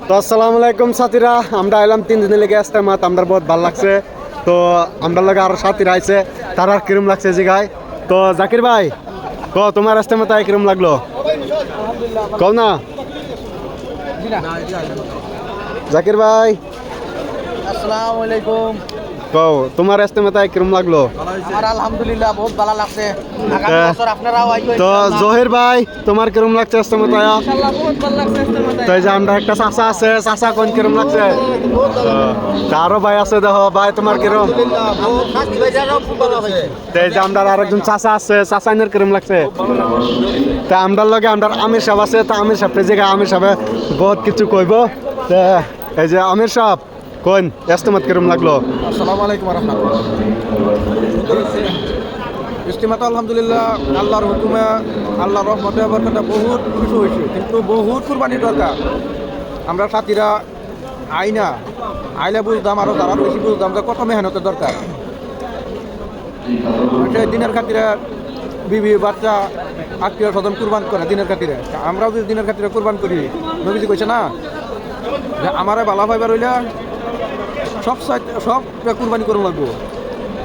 তো আসসালামু আলাইকুম সাথীরা, আমরা এলাম 3 দিনের লেগে ইস্তেমাত। আমরা বহুত ভালো লাগছে। তো আমরা লগে আরো সাথীরা আইছে, তার আর কিরম লাগছে জিগাই। তো জাকির ভাই, তোমার ইস্তেমাতে কিরম লাগলো কও না। জাকির ভাই, আসসালামু আলাইকুম। কও তোমার ইস্তেমাতে কিরম লাগলো? আমার আলহামদুলিল্লাহ বহুত ভালো লাগছে। আগামী বছর আপনারাও আইবেন। তো জহির ভাই, তোমার কিরম লাগছে ইস্তেমাতে? ইনশাআল্লাহ বহুত ভালো লাগছে ইস্তেমাতে। তো এই যে আমরা একটা চাচা আছে, চাচা কোন কিরম লাগছে? আরো ভাই আছে, দেখো ভাই তোমার কিরম? তো এই যে আমরা আরেকজন চাচা আছে, চাচা এর কিরম লাগছে? তা আমরা লগে আমরা আমির সাহেব আছে, তা আমির সাহেব যে আমির সাহেব বহুত কিছু কইব। তা এই যে আমির সাহেব কোন ইস্তেমাত কিরম লাগলো? আসসালামু আলাইকুম ওয়া রাহমাতুল্লাহ। ইস্তেমাতে আলহামদুলিল্লাহ আল্লাহর হুকুমে আল্লাহর রহমতে বরকতে বহুত কিছু হয়েছে, কিন্তু বহুত কুরবানির দরকার। আমরা সাথীরা আইলে বুঝতাম, আরও যারা বেশি বুঝতাম যে কত মেহনতের দরকার। সেই দিনের খাতিরে বিবি বাচ্চা আত্মীয় স্বজন কুরবান করে দিনের খাতিরে। আমরাও যদি দিনের খাতিরে কুরবান করি, নবীজি কইছে না যে আমারে বালা পাইবার হইলে সব কুরবানি করুন লাগবো।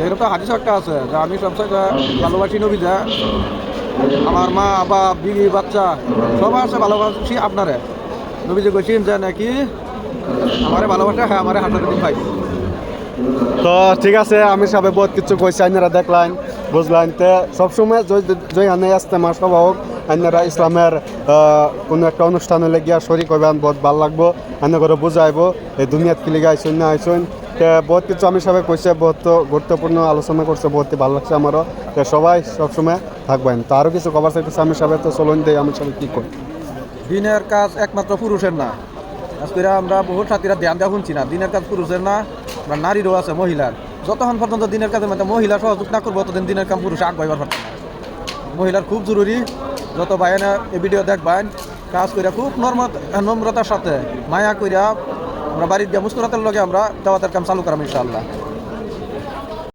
এরকম তো হাদিস একটা আছে যে আমি সবসাইতে ভালোবাসি নবীজা, আমার মা বা বিবি বাচ্চা সবাই আছে ভালোবাসি আপনারে। নবীজি কইছেন যে নাকি আমারে ভালোবাসা, হ্যাঁ আমারে হাজার দিন ভাই। তো ঠিক আছে, আমি সবাই বহুত কিছু কইছি, আপনারা দেখলেন বুঝলেন। তো সবসময় জয় আনে ইস্তেমা সভা হোক, আপনারা ইসলামের কোনো একটা অনুষ্ঠানে লেগিয়া শরীর করবেন, বহুত ভালো লাগবো। আনে করে বুঝাইবো এই দুনিয়াত কি লিগে আইসুন না আইসুন। তো বহুত কিছু আমি সবাই কইছে, বহুত গুরুত্বপূর্ণ আলোচনা করছে, বহুত ভালো লাগছে আমারও। তো সবাই সবসময় থাকবেন। তো আরও কিছু কভার চাইতেছে আমি সবাই, তো চলুন দেই আমি সবাই কী করি। দিনের কাজ একমাত্র পুরুষের না। আজকে আমরা বহুত সাথীরা ধ্যান দেওয়া শুনছি না, দিনের কাজ পুরুষের না, আমরা নারীরও আছে, মহিলার। যতক্ষণ পর্যন্ত দিনের কাজের মধ্যে মহিলা সহযোগ না করবো, ততদিন দিনের কাম পুরুষ আগাইবার পারত না। মহিলার খুব জরুরি। যত ভাইয়েরা এই ভিডিও দেখবেন, কাজ কইরা খুব নম্রতার সাথে মায়া কইরা আমরা বাড়ির দিয়ে মুস্কুরাতের লগে আমরা দাওয়াতের কাম চালু করাম ইনশাআল্লাহ।